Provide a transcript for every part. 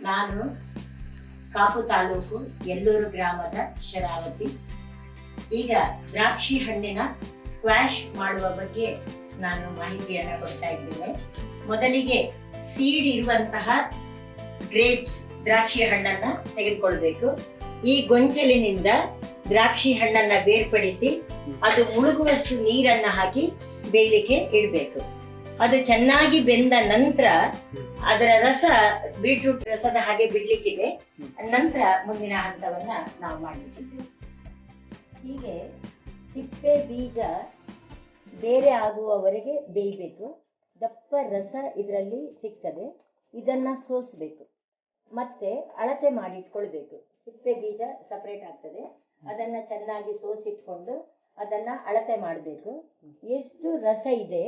ನಾನು ಕಾಪು ತಾಲೂಕು ಎಲ್ಲೂರು ಗ್ರಾಮದ ಶರಾವತಿ. ಈಗ ದ್ರಾಕ್ಷಿ ಹಣ್ಣಿನ ಸ್ಕ್ವಾಶ್ ಮಾಡುವ ಬಗ್ಗೆ ನಾನು ಮಾಹಿತಿಯನ್ನ ಕೊಡ್ತಾ ಇದ್ದೇನೆ. ಮೊದಲಿಗೆ ಸೀಡ್ ಇರುವಂತಹ ಗ್ರೇಪ್ಸ್ ದ್ರಾಕ್ಷಿ ಹಣ್ಣನ್ನ ತೆಗೆದುಕೊಳ್ಬೇಕು. ಈ ಗೊಂಚಲಿನಿಂದ ದ್ರಾಕ್ಷಿ ಹಣ್ಣನ್ನ ಬೇರ್ಪಡಿಸಿ ಅದು ಮುಳುಗುವಷ್ಟು ನೀರನ್ನ ಹಾಕಿ ಬೇಯಲಿಕ್ಕೆ ಇಡಬೇಕು. ಅದು ಚೆನ್ನಾಗಿ ಬೆಂದ ನಂತರ ಅದರ ರಸ, ಬೀಟ್ರೂಟ್ ರಸದ ಹಾಗೆ ಬಿಡ್ಲಿಕ್ಕಿದೆ. ನಂತರ ಮುಂದಿನ ಹಂತವನ್ನ ನಾವು ಮಾಡಲಿಕ್ಕಿದ್ದೇವೆ. ಹೀಗೆ ಸಿಪ್ಪೆ ಬೀಜ ಬೇರೆ ಆಗುವವರೆಗೆ ಬೇಯಬೇಕು. ದಪ್ಪ ರಸ ಇದರಲ್ಲಿ ಸಿಗ್ತದೆ. ಇದನ್ನ ಸೋಸಬೇಕು, ಮತ್ತೆ ಅಳತೆ ಮಾಡಿಟ್ಕೊಳ್ಬೇಕು. ಸಿಪ್ಪೆ ಬೀಜ ಸಪರೇಟ್ ಆಗ್ತದೆ, ಅದನ್ನ ಚೆನ್ನಾಗಿ ಸೋಸಿಟ್ಕೊಂಡು ಅದನ್ನ ಅಳತೆ ಮಾಡಬೇಕು. ಎಷ್ಟು ರಸ ಇದೆ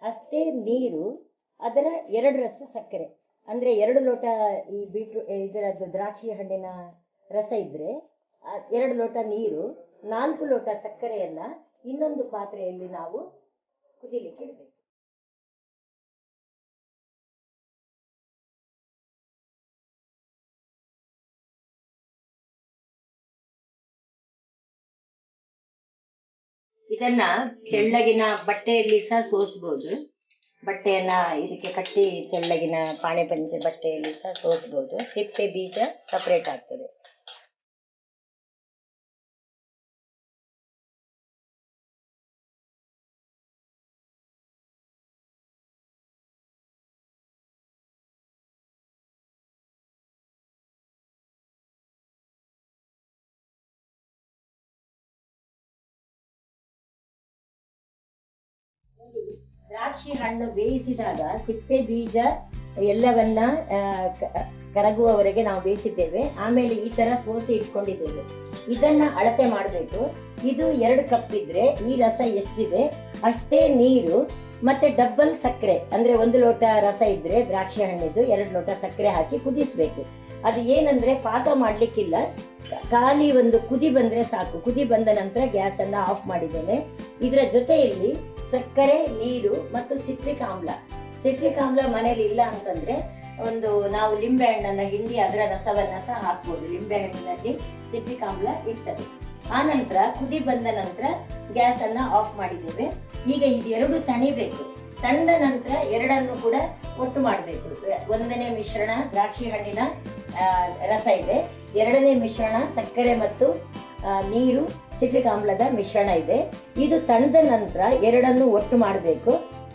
ಅಷ್ಟೇ ನೀರು, ಅದರ 2ರಷ್ಟು ಸಕ್ಕರೆ. ಅಂದ್ರೆ 2 ಲೋಟ ಈ ಇದರದ್ದು ದ್ರಾಕ್ಷಿ ಹಣ್ಣಿನ ರಸ ಇದ್ರೆ 2 ಲೋಟ ನೀರು, 4 ಲೋಟ ಸಕ್ಕರೆಯನ್ನ ಇನ್ನೊಂದು ಪಾತ್ರೆಯಲ್ಲಿ ನಾವು ಕುದಿಲಿಕ್ಕೆ ಇಡಬೇಕು. ಇದನ್ನ ತೆಳ್ಳಗಿನ ಬಟ್ಟೆಯಲ್ಲಿ ಸಹ ಸೋಸಬಹುದು. ಬಟ್ಟೆಯನ್ನ ಇದಕ್ಕೆ ಕಟ್ಟಿ ತೆಳ್ಳಗಿನ ಪಾಣೆ ಪಂಚೆ ಬಟ್ಟೆಯಲ್ಲಿ ಸಹ ಸೋಸಬಹುದು. ಸಿಪ್ಪೆ ಬೀಜ ಸಪರೇಟ್ ಆಗ್ತದೆ. ದ್ರಾಕ್ಷಿ ಹಣ್ಣು ಬೇಯಿಸಿದಾಗ ಸಿಪ್ಪೆ ಬೀಜ ಎಲ್ಲವನ್ನ ಕರಗುವವರೆಗೆ ನಾವು ಬೇಯಿಸಿದ್ದೇವೆ. ಆಮೇಲೆ ಈ ತರ ಸೋಸಿ ಇಟ್ಕೊಂಡಿದ್ದೇವೆ. ಇದನ್ನ ಅಳತೆ ಮಾಡಬೇಕು. ಇದು 2 ಕಪ್ ಇದ್ರೆ ಈ ರಸ ಎಷ್ಟಿದೆ ಅಷ್ಟೇ ನೀರು, ಮತ್ತೆ ಡಬಲ್ ಸಕ್ಕರೆ. ಅಂದ್ರೆ 1 ಲೋಟ ರಸ ಇದ್ರೆ ದ್ರಾಕ್ಷಿ ಹಣ್ಣಿದ್ದು 2 ಲೋಟ ಸಕ್ಕರೆ ಹಾಕಿ ಕುದಿಸ್ಬೇಕು. ಅದು ಏನಂದ್ರೆ ಪಾಕ ಮಾಡ್ಲಿಕ್ಕಿಲ್ಲ, ಖಾಲಿ ಒಂದು ಕುದಿ ಬಂದ್ರೆ ಸಾಕು. ಕುದಿ ಬಂದ ನಂತರ ಗ್ಯಾಸ್ ಅನ್ನ ಆಫ್ ಮಾಡಿದ್ದೇನೆ. ಇದರ ಜೊತೆಯಲ್ಲಿ ಸಕ್ಕರೆ, ನೀರು ಮತ್ತು ಸಿಟ್ರಿಕ್ ಆಮ್ಲ ಮನೇಲಿ ಇಲ್ಲ ಅಂತಂದ್ರೆ ನಾವು ಲಿಂಬೆ ಹಣ್ಣನ್ನ ಹಿಂಡಿ ಅದರ ರಸವನ್ನ ಸಹ ಹಾಕ್ಬೋದು. ಲಿಂಬೆ ಹಣ್ಣಿನಲ್ಲಿ ಸಿಟ್ರಿಕ್ ಆಮ್ಲ ಇರ್ತದೆ. ಆ ನಂತರ ಕುದಿ ಬಂದ ನಂತರ ಗ್ಯಾಸ್ ಅನ್ನ ಆಫ್ ಮಾಡಿದ್ದೇವೆ. ಈಗ ಇದು ತಣಿಬೇಕು. ತಂದ ನಂತರ 2 ಕೂಡ ಒಟ್ಟು ಮಾಡಬೇಕು. 1ನೇ ಮಿಶ್ರಣ ದ್ರಾಕ್ಷಿ ಹಣ್ಣಿನ ರಸ ಇದೆ, 2ನೇ ಮಿಶ್ರಣ ಸಕ್ಕರೆ ಮತ್ತು ನೀರು, ಸಿಟ್ರಿಕ್ ಆಮ್ಲದ ಮಿಶ್ರಣ ಇದೆ. ಇದು ತಣದ ನಂತರ 2 ಒಟ್ಟು ಮಾಡಬೇಕು.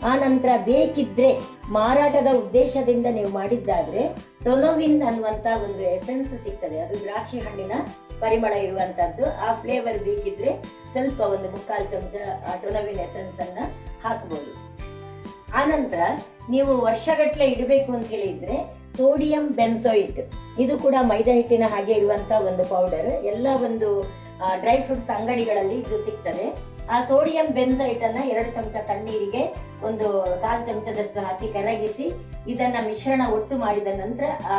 ಆ ನಂತರ ಬೇಕಿದ್ರೆ ಮಾರಾಟದ ಉದ್ದೇಶದಿಂದ ನೀವು ಮಾಡಿದ್ದಾದ್ರೆ ಟೊನೊವಿನ್ ಅನ್ನುವಂತ ಒಂದು ಎಸೆನ್ಸ್ ಸಿಗ್ತದೆ. ಅದು ದ್ರಾಕ್ಷಿ ಹಣ್ಣಿನ ಪರಿಮಳ ಇರುವಂತದ್ದು. ಆ ಫ್ಲೇವರ್ ಬೇಕಿದ್ರೆ ಸ್ವಲ್ಪ 1/4 ಚಮಚ ಟೊನೊವಿನ್ ಎಸೆನ್ಸ್ ಅನ್ನ ಹಾಕಬಹುದು. ಆ ನಂತರ ನೀವು ವರ್ಷಗಟ್ಟಲೆ ಇಡಬೇಕು ಅಂತ ಹೇಳಿದ್ರೆ ಸೋಡಿಯಂ ಬೆನ್ಸೋಯಿಟ್, ಇದು ಕೂಡ ಮೈದಾ ಹಿಟ್ಟಿನ ಹಾಗೆ ಇರುವಂತ ಒಂದು ಪೌಡರ್. ಎಲ್ಲ ಡ್ರೈ ಫ್ರೂಟ್ಸ್ ಅಂಗಡಿಗಳಲ್ಲಿ ಇದು ಸಿಗ್ತದೆ. ಆ ಸೋಡಿಯಂ ಬೆನ್ಸೈಟ್ ಅನ್ನ 2 ಚಮಚ ತಣ್ಣೀರಿಗೆ 1/4 ಚಮಚದಷ್ಟು ಹಾಕಿ ಕರಗಿಸಿ ಇದನ್ನ ಮಿಶ್ರಣ ಒಟ್ಟು ಮಾಡಿದ ನಂತರ ಆ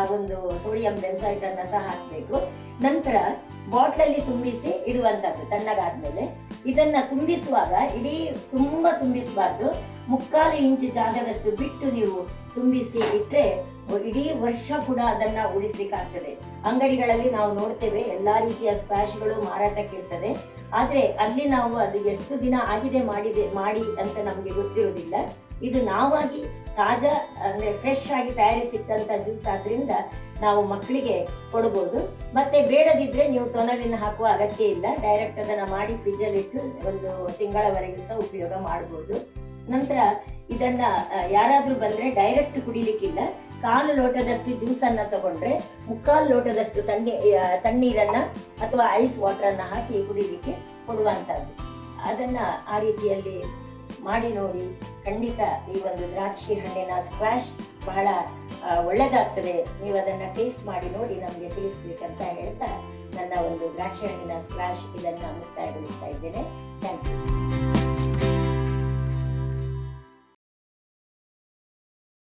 ಸೋಡಿಯಂ ಬೆನ್ಸೈಟ್ ಅನ್ನ ಸಹ ಹಾಕಬೇಕು. ನಂತರ ಬಾಟ್ಲಲ್ಲಿ ತುಂಬಿಸಿ ಇಡುವಂತದ್ದು ತಣ್ಣಗಾದ್ಮೇಲೆ. ಇದನ್ನ ತುಂಬಿಸುವಾಗ ತುಂಬಾ ತುಂಬಿಸಬಾರ್ದು, 3/4 ಇಂಚು ಜಾಗದಷ್ಟು ಬಿಟ್ಟು ನೀವು ತುಂಬಿಸಿ ಇಟ್ರೆ ಇಡೀ ವರ್ಷ ಕೂಡ ಅದನ್ನ ಉಳಿಸ್ಲಿಕ್ಕೆ ಆಗ್ತದೆ. ಅಂಗಡಿಗಳಲ್ಲಿ ನಾವು ನೋಡ್ತೇವೆ ಎಲ್ಲಾ ರೀತಿಯ ಸ್ಕ್ವಾಶ್ಗಳು ಮಾರಾಟಕ್ಕೆ ಇರ್ತದೆ. ಆದ್ರೆ ಅಲ್ಲಿ ನಾವು ಅದು ಎಷ್ಟು ದಿನ ಆಗಿದೆ ಮಾಡಿ ಅಂತ ನಮ್ಗೆ ಗೊತ್ತಿರುವುದಿಲ್ಲ. ಇದು ನಾವಾಗಿ ತಾಜಾ ಅಂದ್ರೆ ಫ್ರೆಶ್ ಆಗಿ ತಯಾರಿಸಿಟ್ಟಂತ ಜ್ಯೂಸ್ ಆದ್ರಿಂದ ನಾವು ಮಕ್ಕಳಿಗೆ ಕೊಡಬಹುದು. ಮತ್ತೆ ಬೇಡದಿದ್ರೆ ನೀವು ಟೊನವಿನ್ ಹಾಕುವ ಅಗತ್ಯ ಇಲ್ಲ. ಡೈರೆಕ್ಟ್ ಅದನ್ನ ಮಾಡಿ ಫ್ರಿಜ್ ಅಲ್ಲಿ ಇಟ್ಟು 1 ತಿಂಗಳವರೆಗೂ ಸಹ ಉಪಯೋಗ ಮಾಡಬಹುದು. ನಂತರ ಇದನ್ನ ಯಾರಾದ್ರೂ ಬಂದ್ರೆ ಡೈರೆಕ್ಟ್ ಕುಡಿಲಿಕ್ಕಿಲ್ಲ. 1/4 ಲೋಟದಷ್ಟು ಜ್ಯೂಸ್ ಅನ್ನ ತಗೊಂಡ್ರೆ 3/4 ಲೋಟದಷ್ಟು ತಣ್ಣೀರನ್ನ ಅಥವಾ ಐಸ್ ವಾಟರ್ ಅನ್ನ ಹಾಕಿ ಕುಡಿಲಿಕ್ಕೆ ಕೊಡುವಂತದ್ದು. ಅದನ್ನ ಆ ರೀತಿಯಲ್ಲಿ ಮಾಡಿ ನೋಡಿ. ಖಂಡಿತ ಈ ದ್ರಾಕ್ಷಿ ಹಣ್ಣಿನ ಸ್ಕ್ವಾಶ್ ಬಹಳ ಒಳ್ಳೆದಾಗ್ತದೆ. ನೀವು ಅದನ್ನ ಟೇಸ್ಟ್ ಮಾಡಿ ನೋಡಿ ನಮ್ಗೆ ತಿಳಿಸ್ಬೇಕಂತ ಹೇಳ್ತಾ ನನ್ನ ದ್ರಾಕ್ಷಿ ಹಣ್ಣಿನ ಸ್ಕ್ವಾಶ್ ಇದನ್ನ ಮುಕ್ತಾಯಗೊಳಿಸ್ತಾ ಇದ್ದೇನೆ. Thank you.